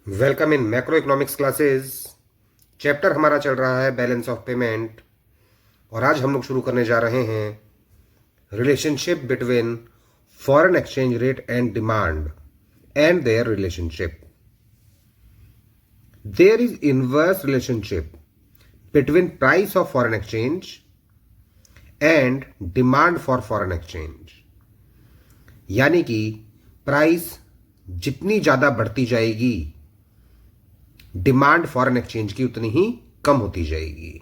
Welcome in macro economics classes. Chapter हमारा चल रहा है बैलेंस ऑफ पेमेंट और आज हम लोग शुरू करने जा रहे हैं relationship between foreign exchange rate and demand and their relationship. There is inverse relationship between price of foreign exchange and demand for foreign exchange. यानी कि प्राइस जितनी ज्यादा बढ़ती जाएगी डिमांड फॉरेन एक्सचेंज की उतनी ही कम होती जाएगी।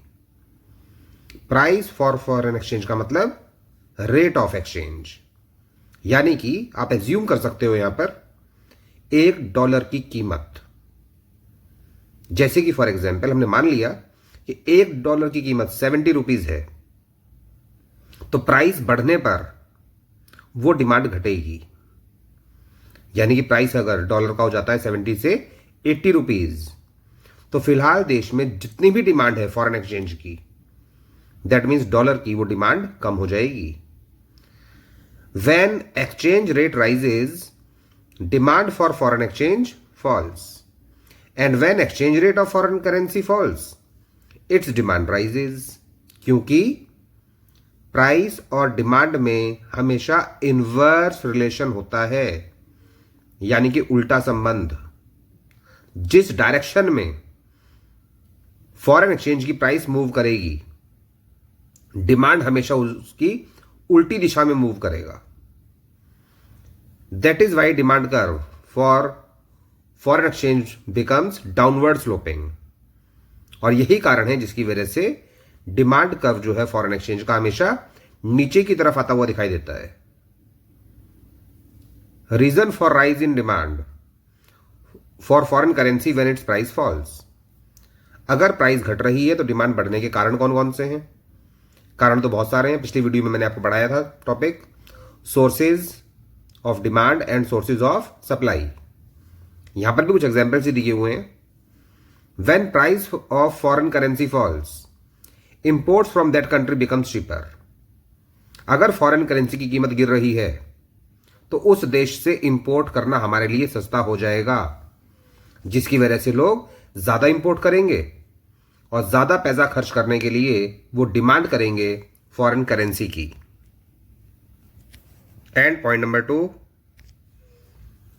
प्राइस फॉर फॉरेन एक्सचेंज का मतलब रेट ऑफ एक्सचेंज, यानी कि आप एज्यूम कर सकते हो यहां पर $1 की कीमत, जैसे कि फॉर एग्जाम्पल हमने मान लिया कि $1 की कीमत 70 रुपीज है, तो प्राइस बढ़ने पर वो डिमांड घटेगी। यानी कि प्राइस अगर डॉलर का हो जाता है 70 से 80 रुपीज, तो फिलहाल देश में जितनी भी डिमांड है फॉरेन एक्सचेंज की, दैट मीन्स डॉलर की, वो डिमांड कम हो जाएगी। When exchange rate rises, demand for foreign exchange falls, and when exchange rate of foreign currency falls, its demand rises. क्योंकि प्राइस और डिमांड में हमेशा इनवर्स रिलेशन होता है, यानी कि उल्टा संबंध। जिस डायरेक्शन में फॉरेन एक्सचेंज की प्राइस मूव करेगी, डिमांड हमेशा उसकी उल्टी दिशा में मूव करेगा। That is why demand curve for foreign exchange becomes downward sloping. और यही कारण है जिसकी वजह से डिमांड कर्व जो है फॉरेन एक्सचेंज का हमेशा नीचे की तरफ आता हुआ दिखाई देता है। Reason for rise in demand for foreign currency when its price falls. अगर प्राइस घट रही है तो डिमांड बढ़ने के कारण कौन कौन से हैं? कारण तो बहुत सारे हैं। पिछली वीडियो में मैंने आपको पढ़ाया था topic sources of demand and sources of supply. यहां पर भी कुछ एग्जांपल्स ही दिए हुए हैं। When price of foreign currency falls, imports from that country becomes cheaper. अगर फॉरेन करेंसी की कीमत गिर रही है तो उस देश से इंपोर्ट करना हमारे लिए सस्ता हो जाएगा, जिसकी वजह से लोग ज्यादा इंपोर्ट करेंगे और ज्यादा पैसा खर्च करने के लिए वो डिमांड करेंगे फॉरेन करेंसी की। And point number 2,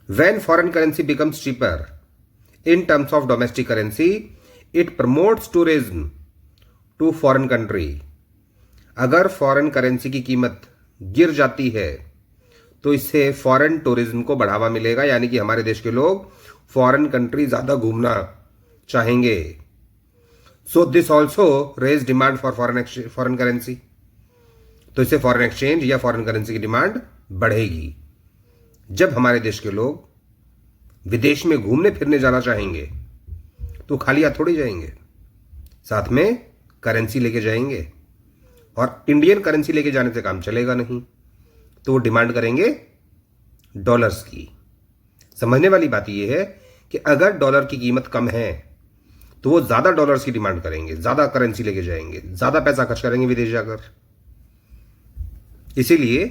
when foreign currency becomes cheaper in terms of domestic currency, it promotes tourism to foreign country. अगर फॉरेन करेंसी की कीमत गिर जाती है तो इससे फॉरेन टूरिज्म को बढ़ावा मिलेगा, यानी कि हमारे देश के लोग फॉरेन कंट्री ज्यादा घूमना चाहेंगे। So this also raise demand for foreign currency. तो इससे फॉरेन एक्सचेंज या फॉरेन करेंसी की डिमांड बढ़ेगी। जब हमारे देश के लोग विदेश में घूमने फिरने जाना चाहेंगे तो खाली हाथ थोड़ी जाएंगे, साथ में करेंसी लेके जाएंगे, और इंडियन करेंसी लेके जाने से काम चलेगा नहीं, तो वो डिमांड करेंगे डॉलर्स की। समझने वाली बात यह है कि अगर डॉलर की कीमत कम है तो वो ज्यादा डॉलर्स की डिमांड करेंगे, ज्यादा करेंसी लेके जाएंगे, ज्यादा पैसा खर्च करेंगे विदेश जाकर। इसीलिए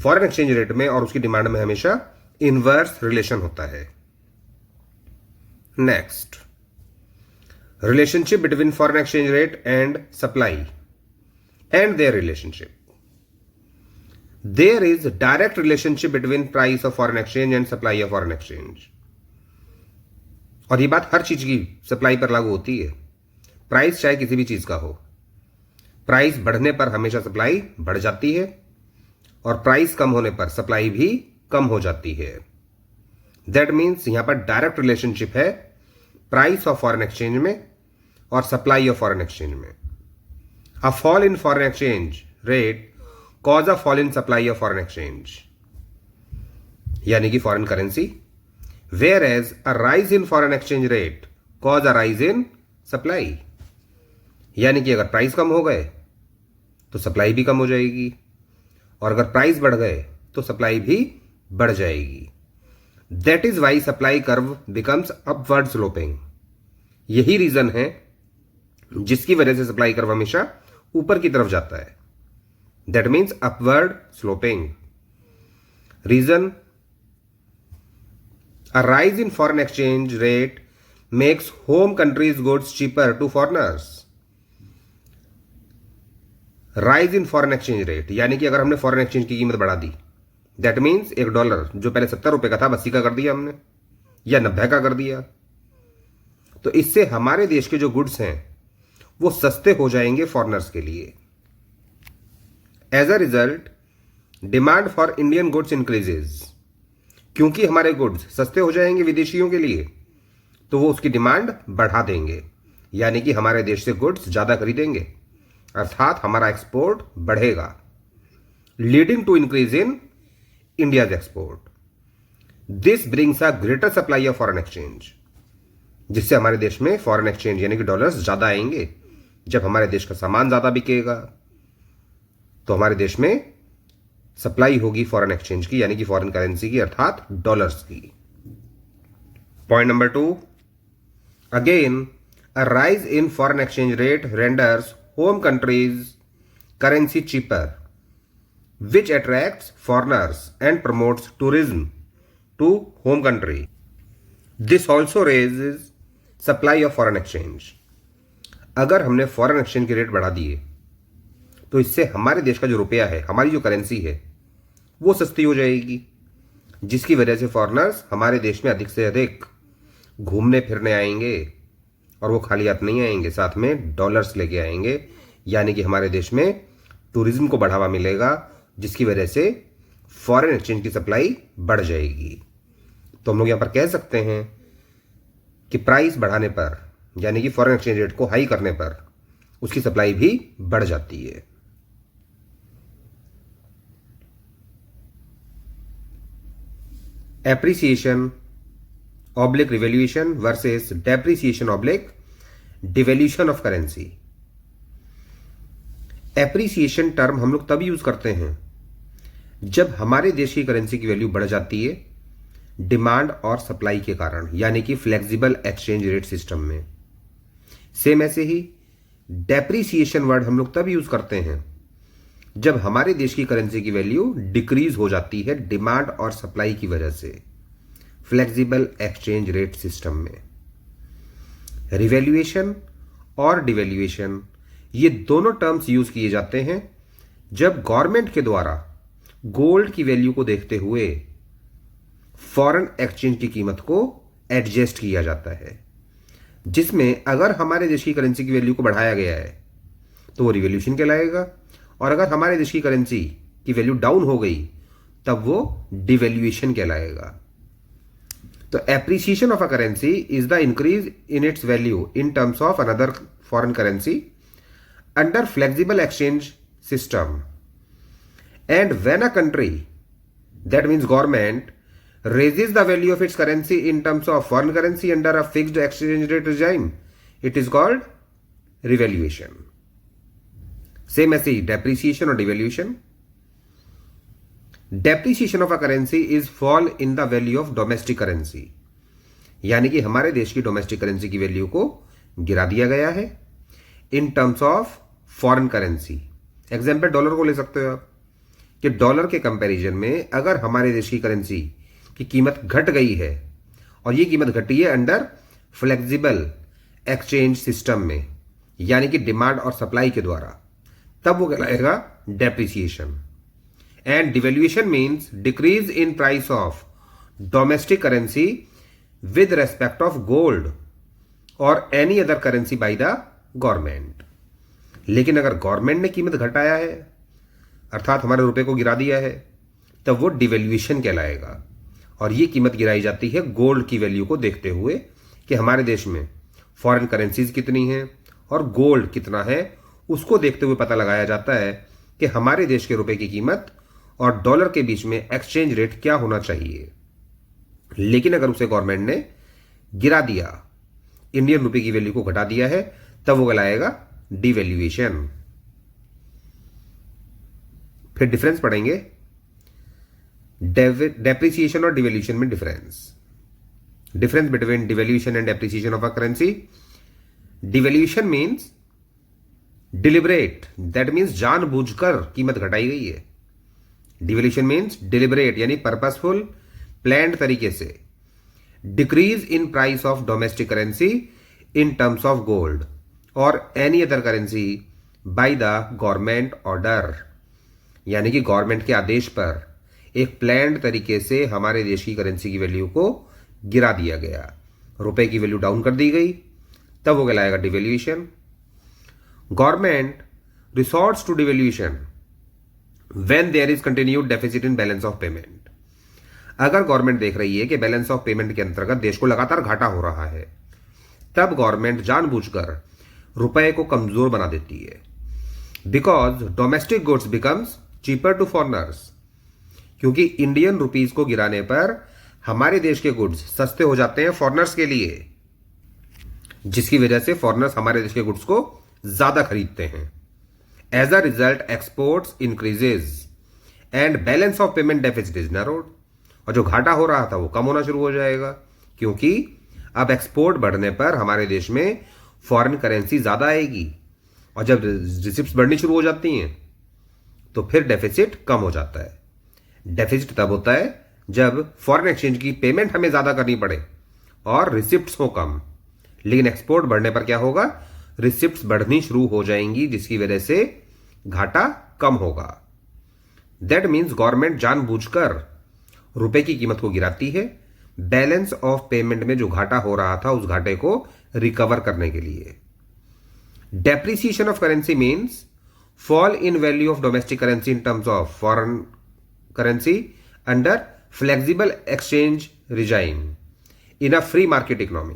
फॉरेन एक्सचेंज रेट में और उसकी डिमांड में हमेशा इनवर्स रिलेशन होता है। Next, relationship between foreign exchange rate and supply and their relationship. There is direct relationship between price of foreign exchange and supply of foreign exchange। और ये बात हर चीज की सप्लाई पर लागू होती है। प्राइस चाहे किसी भी चीज का हो, प्राइस बढ़ने पर हमेशा सप्लाई बढ़ जाती है और प्राइस कम होने पर सप्लाई भी कम हो जाती है। दैट मीन्स यहां पर डायरेक्ट रिलेशनशिप है प्राइस ऑफ फॉरेन एक्सचेंज में और सप्लाई ऑफ फॉरेन एक्सचेंज में। A fall in foreign exchange rate cause a fall in supply of foreign exchange, यानी कि foreign currency, whereas a rise in foreign exchange rate cause a rise in supply, यानी कि अगर price कम हो गए तो supply भी कम हो जाएगी, और अगर प्राइस बढ़ गए तो सप्लाई भी बढ़ जाएगी। That is why supply curve becomes upward sloping. यही रीजन है जिसकी वजह से सप्लाई कर्व हमेशा ऊपर की तरफ जाता है। That means upward sloping. Reason, A rise in foreign exchange rate makes home countries' goods cheaper to foreigners. Rise in foreign exchange rate यानी कि अगर हमने फॉरेन एक्सचेंज की कीमत बढ़ा दी, दैट मीन्स $1 जो पहले 70 रुपए का था 80 का कर दिया हमने या 90 का कर दिया, तो इससे हमारे देश के जो गुड्स हैं वो सस्ते हो जाएंगे फॉरेनर्स के लिए. As a result demand for Indian goods increases. क्योंकि हमारे गुड्स सस्ते हो जाएंगे विदेशियों के लिए, तो वो उसकी डिमांड बढ़ा देंगे, यानी कि हमारे देश से गुड्स ज्यादा खरीदेंगे, अर्थात हमारा एक्सपोर्ट बढ़ेगा, leading to increase in India's export. This brings a greater supply of foreign exchange, जिससे हमारे देश में फॉरेन एक्सचेंज यानी कि डॉलर्स ज्यादा आएंगे. जब हमारे देश का सामान ज्यादा बिकेगा तो हमारे देश में सप्लाई होगी फॉरेन एक्सचेंज की यानी कि फॉरेन करेंसी की, अर्थात डॉलर्स की. Point number 2, again a rise in foreign exchange rate renders home country's currency cheaper, which attracts foreigners and promotes tourism to home country. This also raises supply of foreign exchange. अगर हमने foreign exchange के rate बढ़ा दिए तो इससे हमारे देश का जो रुपया है, हमारी जो करेंसी है, वो सस्ती हो जाएगी, जिसकी वजह से फॉरेनर्स हमारे देश में अधिक से अधिक घूमने फिरने आएंगे. और वो खाली हाथ नहीं आएंगे, साथ में डॉलर्स लेके आएंगे, यानी कि हमारे देश में टूरिज्म को बढ़ावा मिलेगा, जिसकी वजह से फॉरेन एक्सचेंज की सप्लाई बढ़ जाएगी. तो हम लोग यहां पर कह सकते हैं कि प्राइस बढ़ाने पर यानी कि फॉरेन एक्सचेंज रेट को हाई करने पर उसकी सप्लाई भी बढ़ जाती है. Appreciation oblique revaluation versus depreciation oblique devaluation of currency. Appreciation term हम लोग तब यूज करते हैं जब हमारे देश की करेंसी की वैल्यू बढ़ जाती है डिमांड और सप्लाई के कारण, यानी कि फ्लेक्सिबल एक्सचेंज रेट सिस्टम में. सेम ऐसे ही डेप्रिसिएशन वर्ड हम लोग तब यूज करते हैं जब हमारे देश की करेंसी की वैल्यू डिक्रीज हो जाती है डिमांड और सप्लाई की वजह से फ्लेक्सिबल एक्सचेंज रेट सिस्टम में. रिवैल्यूएशन और डिवैल्यूएशन ये दोनों टर्म्स यूज किए जाते हैं जब गवर्नमेंट के द्वारा गोल्ड की वैल्यू को देखते हुए फॉरेन एक्सचेंज की कीमत को एडजस्ट किया जाता है, जिसमें अगर हमारे देश की करेंसी की वैल्यू को बढ़ाया गया है तो वो रिवैल्यूएशन कहलाएगा, और अगर हमारे देश की करेंसी की वैल्यू डाउन हो गई तब वो डिवैल्यूएशन कहलाएगा. तो appreciation of a currency is the increase in its value in terms of another foreign currency under flexible exchange system. And when a country, that means government, raises the value of its currency in terms of foreign currency under a fixed exchange rate regime, it is called revaluation. Same as depreciation or devaluation. Depreciation of a currency is fall in the value of domestic currency, यानी कि हमारे देश की domestic currency की value को गिरा दिया गया है इन terms of foreign currency. Example dollar को ले सकते हो आप कि डॉलर के कंपैरिजन में अगर हमारे देश की करेंसी की कीमत घट गई है और ये कीमत घटी है अंडर फ्लेक्सिबल एक्सचेंज सिस्टम में, यानी कि डिमांड और सप्लाई के द्वारा, तब वो कहलाएगा depreciation. And devaluation means decrease in price of domestic currency with respect of gold और any other currency by the government. लेकिन अगर गवर्नमेंट ने कीमत घटाया है अर्थात हमारे रुपए को गिरा दिया है तब वो डिवैल्यूएशन कहलाएगा. और ये कीमत गिराई जाती है गोल्ड की वैल्यू को देखते हुए कि हमारे देश में फॉरेन करेंसीज कितनी हैं और गोल्ड कितना है, उसको देखते हुए पता लगाया जाता है कि हमारे देश के रुपए की कीमत और डॉलर के बीच में एक्सचेंज रेट क्या होना चाहिए. लेकिन अगर उसे गवर्नमेंट ने गिरा दिया, इंडियन रुपए की वैल्यू को घटा दिया है, तब वो कहलाएगा डिवैल्यूएशन. फिर डिफरेंस पढ़ेंगे डेप्रिसिएशन और डिवैल्यूएशन में difference between devaluation and depreciation of a currency. Devaluation means deliberate, that means जानबूझकर कीमत घटाई गई है. डिवैल्यूएशन मींस डिलिबरेट यानी पर्पसफुल, प्लान्ड तरीके से decrease in price of domestic currency in terms of gold और any other currency by the government order, यानी कि गवर्नमेंट के आदेश पर एक प्लान्ड तरीके से हमारे देश की करेंसी की वैल्यू को गिरा दिया गया, रुपए की वैल्यू डाउन कर दी गई, तब वो कहलाएगा devaluation. Government resorts to devaluation when there is continued deficit in balance of payment. अगर गवर्नमेंट देख रही है कि बैलेंस ऑफ पेमेंट के अंतर्गत देश को लगातार घाटा हो रहा है, तब गवर्नमेंट जानबूझकर रुपए को कमजोर बना देती है, because domestic goods becomes cheaper to foreigners, क्योंकि इंडियन रुपीज को गिराने पर हमारे देश के गुड्स सस्ते हो जाते हैं फॉरेनर्स के लिए, जिसकी वजह से फॉरेनर्स हमारे देश के गुड्स को ज्यादा खरीदते हैं। As a result exports increases and balance of payment deficit is narrowed, और जो घाटा हो रहा था वो कम होना शुरू हो जाएगा, क्योंकि अब एक्सपोर्ट बढ़ने पर हमारे देश में फॉरेन करेंसी ज्यादा आएगी, और जब रिसिप्ट्स बढ़नी शुरू हो जाती हैं तो फिर डेफिसिट कम हो जाता है। डेफिसिट तब होता है जब फॉरेन एक्सचेंज की पेमेंट हमें ज्यादा करनी पड़े और रिसिप्ट्स हो कम, लेकिन एक्सपोर्ट बढ़ने पर क्या होगा, रिसिप्ट्स बढ़नी शुरू हो जाएंगी, जिसकी वजह से घाटा कम होगा। दैट मीन्स गवर्नमेंट जानबूझकर रुपए की कीमत को गिराती है बैलेंस ऑफ पेमेंट में जो घाटा हो रहा था उस घाटे को रिकवर करने के लिए। Depreciation of currency means fall in value of domestic currency in terms of foreign currency under flexible exchange regime in a free market economy.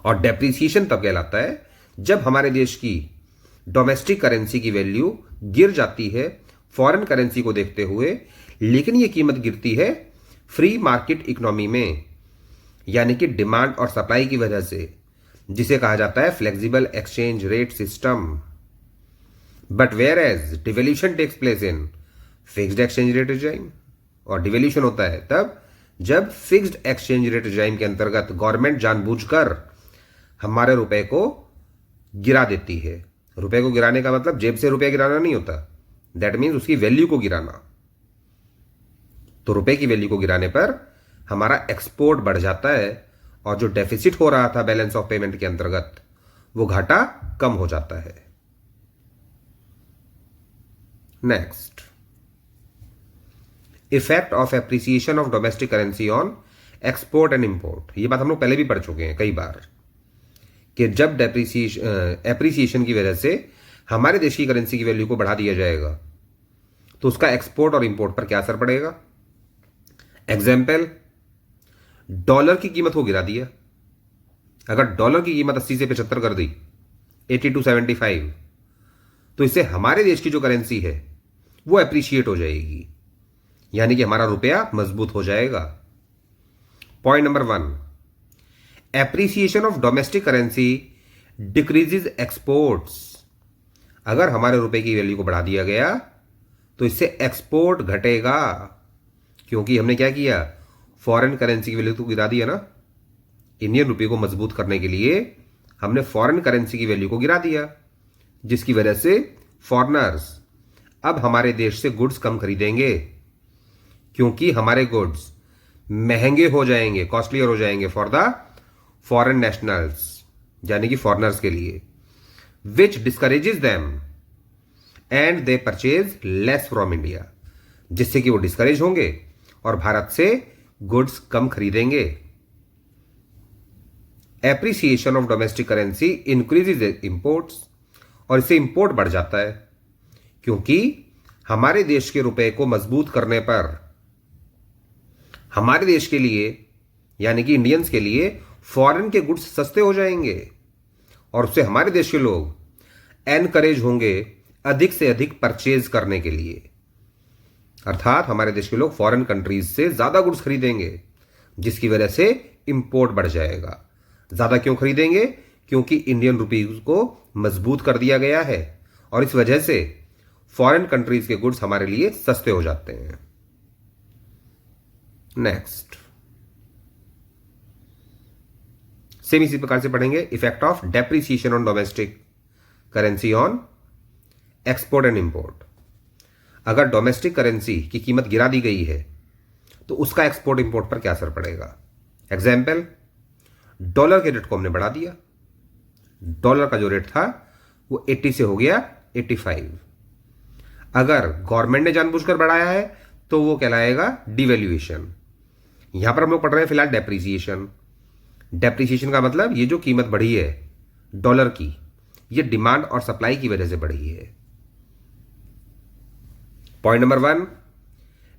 और डेप्रिसिएशन तब कहलाता है जब हमारे देश की डोमेस्टिक करेंसी की वैल्यू गिर जाती है फॉरेन करेंसी को देखते हुए, लेकिन यह कीमत गिरती है फ्री मार्केट इकोनॉमी में, यानी कि डिमांड और सप्लाई की वजह से, जिसे कहा जाता है flexible exchange rate system. But whereas devaluation takes place in fixed exchange rate regime, और डिवेल्यूशन होता है तब जब फिक्स्ड एक्सचेंज रेट रिजाइम के अंतर्गत गवर्नमेंट जानबूझकर हमारे रुपए को गिरा देती है। रुपए को गिराने का मतलब जेब से रुपया गिराना नहीं होता, दैट मीन्स उसकी वैल्यू को गिराना। तो रुपए की वैल्यू को गिराने पर हमारा एक्सपोर्ट बढ़ जाता है और जो डेफिसिट हो रहा था बैलेंस ऑफ पेमेंट के अंतर्गत वो घाटा कम हो जाता है। Next, effect of appreciation of domestic currency on export and import. ये बात हम लोग पहले भी पढ़ चुके हैं कई बार कि जब एप्रिसिएशन की वजह से हमारे देश की करेंसी की वैल्यू को बढ़ा दिया जाएगा तो उसका एक्सपोर्ट और इंपोर्ट पर क्या असर पड़ेगा। एग्जाम्पल, डॉलर की कीमत को गिरा दिया। अगर डॉलर की कीमत 80 से 75 कर दी, 80 to 75, तो इससे हमारे देश की जो करेंसी है वो एप्रिशिएट हो जाएगी, यानी कि हमारा रुपया मजबूत हो जाएगा। Point number 1, appreciation of domestic currency decreases exports. अगर हमारे रुपए की वैल्यू को बढ़ा दिया गया तो इससे एक्सपोर्ट घटेगा, क्योंकि हमने क्या किया, फॉरेन करेंसी की वैल्यू तो गिरा दिया ना। इंडियन रुपये को मजबूत करने के लिए हमने फॉरेन करेंसी की वैल्यू को गिरा दिया, जिसकी वजह से फॉरेनर्स अब हमारे देश से गुड्स कम खरीदेंगे, क्योंकि हमारे गुड्स महंगे हो जाएंगे, कॉस्टलियर हो जाएंगे फॉर द फॉरेन नेशनल्स, यानी कि फॉरेनर्स के लिए, which discourages them and they purchase less from India, जिससे कि वो डिस्करेज होंगे और भारत से गुड्स कम खरीदेंगे। Appreciation of domestic currency increases imports, और इससे इंपोर्ट बढ़ जाता है, क्योंकि हमारे देश के रुपए को मजबूत करने पर हमारे देश के लिए, यानी कि इंडियंस के लिए, फॉरेन के गुड्स सस्ते हो जाएंगे और उससे हमारे देश के लोग एनकरेज होंगे अधिक से अधिक परचेज करने के लिए, अर्थात हमारे देश के लोग फॉरेन कंट्रीज से ज्यादा गुड्स खरीदेंगे, जिसकी वजह से इंपोर्ट बढ़ जाएगा। ज्यादा क्यों खरीदेंगे, क्योंकि इंडियन रुपीज को मजबूत कर दिया गया है और इस वजह से फॉरेन कंट्रीज के गुड्स हमारे लिए सस्ते हो जाते हैं। नेक्स्ट, सेम इसी प्रकार से पढ़ेंगे effect of depreciation on domestic currency on export and import. अगर डोमेस्टिक करेंसी की कीमत गिरा दी गई है तो उसका एक्सपोर्ट इंपोर्ट पर क्या असर पड़ेगा। एग्जाम्पल, डॉलर के रेट को हमने बढ़ा दिया। डॉलर का जो रेट था वो 80 से हो गया 85। अगर गवर्नमेंट ने जानबूझकर बढ़ाया है तो वो कहलाएगा डिवैल्यूएशन। यहां पर हम लोग पढ़ रहे हैं फिलहाल डेप्रिसिएशन। डेप्रिसिएशन का मतलब ये जो कीमत बढ़ी है डॉलर की, ये डिमांड और सप्लाई की वजह से बढ़ी है। Point number 1,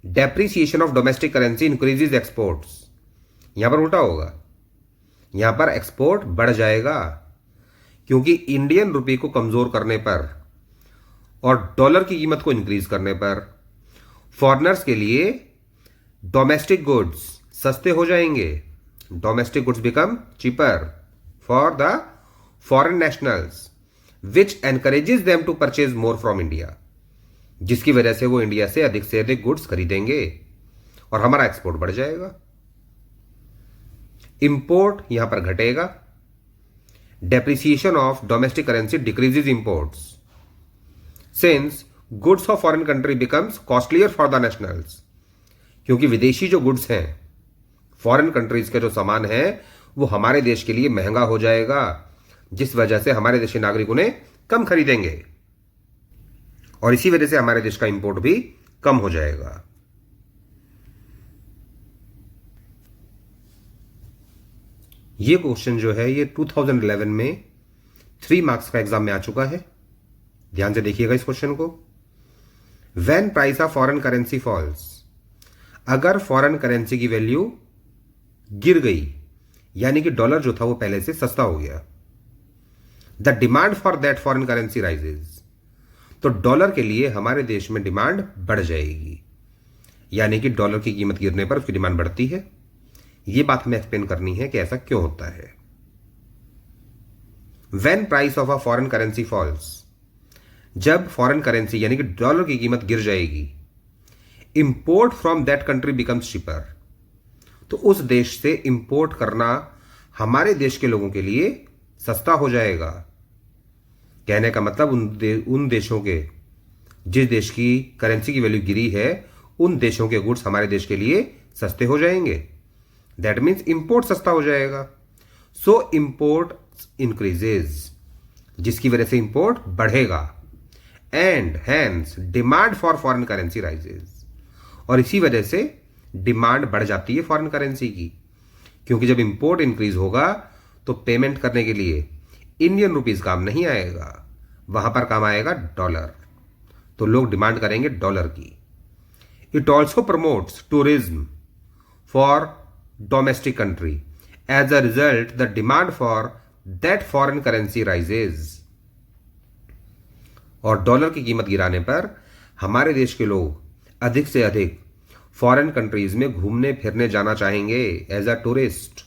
depreciation of domestic currency increases exports. यहां पर उल्टा होगा, यहां पर एक्सपोर्ट बढ़ जाएगा, क्योंकि इंडियन रुपये को कमजोर करने पर और डॉलर की कीमत को इंक्रीज करने पर फॉरेनर्स के लिए डोमेस्टिक गुड्स सस्ते हो जाएंगे। Domestic goods become cheaper for the foreign nationals, which encourages them to purchase more from India, जिसकी वजह से वो इंडिया से अधिक गुड्स खरीदेंगे और हमारा एक्सपोर्ट बढ़ जाएगा। इंपोर्ट यहां पर घटेगा। Depreciation of domestic currency decreases imports, since goods of foreign country becomes costlier for the nationals, क्योंकि विदेशी जो गुड्स हैं, फॉरेन कंट्रीज के जो सामान है वो हमारे देश के लिए महंगा हो जाएगा, जिस वजह से हमारे देश के नागरिक उन्हें कम खरीदेंगे और इसी वजह से हमारे देश का इंपोर्ट भी कम हो जाएगा। ये क्वेश्चन जो है ये 2011 में 3 मार्क्स का एग्जाम में आ चुका है। ध्यान से देखिएगा इस क्वेश्चन को। When price of foreign currency falls, अगर फॉरेन करेंसी की वैल्यू गिर गई, यानी कि डॉलर जो था वो पहले से सस्ता हो गया, the demand for that foreign currency rises, तो डॉलर के लिए हमारे देश में डिमांड बढ़ जाएगी, यानी कि डॉलर की कीमत गिरने पर उसकी डिमांड बढ़ती है। यह बात हमें एक्सप्लेन करनी है कि ऐसा क्यों होता है। When price of a foreign currency falls, जब फॉरेन करेंसी यानी कि डॉलर की कीमत गिर जाएगी, import from that country becomes cheaper, तो उस देश से इंपोर्ट करना हमारे देश के लोगों के लिए सस्ता हो जाएगा। कहने का मतलब उन देशों के, जिस देश की करेंसी की वैल्यू गिरी है, उन देशों के गुड्स हमारे देश के लिए सस्ते हो जाएंगे। दैट मीन्स इंपोर्ट सस्ता हो जाएगा। सो इंपोर्ट इंक्रीजेज, जिसकी वजह से इंपोर्ट बढ़ेगा, and hence demand for foreign currency rises, और इसी वजह से डिमांड बढ़ जाती है फॉरेन करेंसी की, क्योंकि जब इंपोर्ट इंक्रीज होगा तो पेमेंट करने के लिए इंडियन रुपीज काम नहीं आएगा, वहां पर काम आएगा डॉलर, तो लोग डिमांड करेंगे डॉलर की। It also promotes tourism for domestic country, as a result the demand for that foreign currency rises, और डॉलर की कीमत गिराने पर हमारे देश के लोग अधिक से अधिक फॉरेन कंट्रीज में घूमने फिरने जाना चाहेंगे एज अ टूरिस्ट,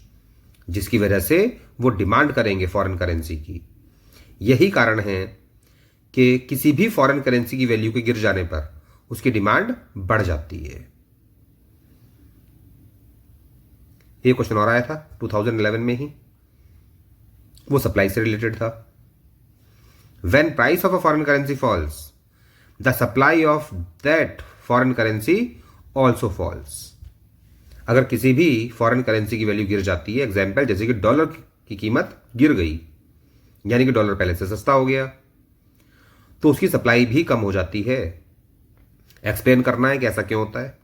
जिसकी वजह से वो डिमांड करेंगे फॉरेन करेंसी की। यही कारण है कि किसी भी फॉरेन करेंसी की वैल्यू के गिर जाने पर उसकी डिमांड बढ़ जाती है। ये क्वेश्चन और आया था 2011 में ही, वो सप्लाई से रिलेटेड था। When price of a foreign currency falls, the supply of that foreign currency also falls. अगर किसी भी फॉरेन करेंसी की वैल्यू गिर जाती है, एग्जाम्पल जैसे कि डॉलर की कीमत गिर गई, यानी कि डॉलर पहले से सस्ता हो गया, तो उसकी सप्लाई भी कम हो जाती है। एक्सप्लेन करना है कि ऐसा क्यों होता है।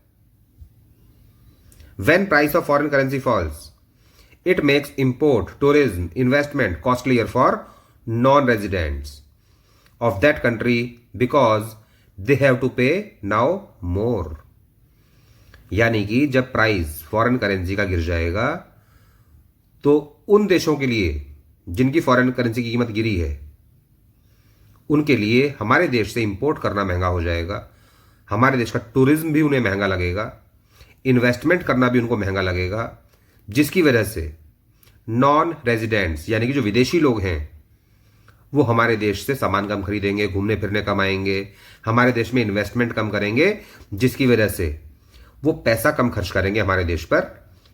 When price of foreign currency falls, it makes import, tourism, investment costlier for non-residents of that country because they have to pay now more. यानी कि जब प्राइस फॉरेन करेंसी का गिर जाएगा तो उन देशों के लिए जिनकी फॉरेन करेंसी की कीमत गिरी है, उनके लिए हमारे देश से इंपोर्ट करना महंगा हो जाएगा, हमारे देश का टूरिज्म भी उन्हें महंगा लगेगा, इन्वेस्टमेंट करना भी उनको महंगा लगेगा, जिसकी वजह से नॉन रेजिडेंट्स यानी कि जो विदेशी लोग हैं वो हमारे देश से सामान कम खरीदेंगे, घूमने फिरने कम आएंगे, हमारे देश में इन्वेस्टमेंट कम करेंगे, जिसकी वजह से वो पैसा कम खर्च करेंगे हमारे देश पर।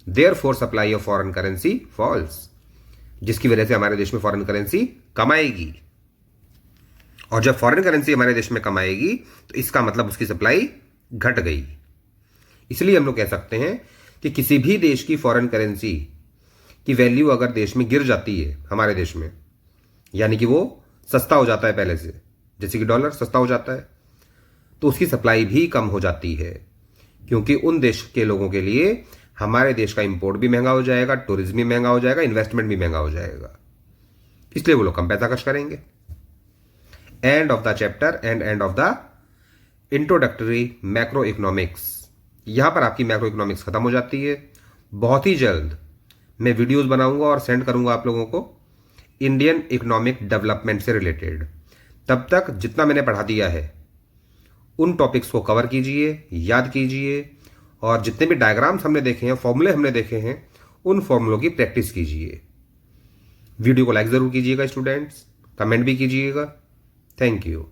Therefore supply of foreign currency falls, जिसकी वजह से हमारे देश में फॉरेन करेंसी कम आएगी, और जब फॉरेन करेंसी हमारे देश में कम आएगी तो इसका मतलब उसकी सप्लाई घट गई। इसलिए हम लोग कह सकते हैं कि किसी भी देश की फॉरेन करेंसी कि वैल्यू अगर देश में गिर जाती है, हमारे देश में, यानी कि वो सस्ता हो जाता है पहले से, जैसे कि डॉलर सस्ता हो जाता है, तो उसकी सप्लाई भी कम हो जाती है, क्योंकि उन देश के लोगों के लिए हमारे देश का इंपोर्ट भी महंगा हो जाएगा, टूरिज्म भी महंगा हो जाएगा, इन्वेस्टमेंट भी महंगा हो जाएगा, इसलिए वो लोग कम पैसा खर्च करेंगे। End of the chapter and end of the introductory macro economics. यहां पर आपकी मैक्रो इकोनॉमिक्स खत्म हो जाती है। बहुत ही जल्द मैं वीडियोस बनाऊंगा और सेंड करूंगा आप लोगों को इंडियन इकोनॉमिक डेवलपमेंट से रिलेटेड। तब तक जितना मैंने पढ़ा दिया है उन टॉपिक्स को कवर कीजिए, याद कीजिए, और जितने भी डायग्राम्स हमने देखे हैं, फॉर्मूले हमने देखे हैं, उन फॉर्मूलों की प्रैक्टिस कीजिए। वीडियो को लाइक जरूर कीजिएगा स्टूडेंट्स, कमेंट भी कीजिएगा। Thank you.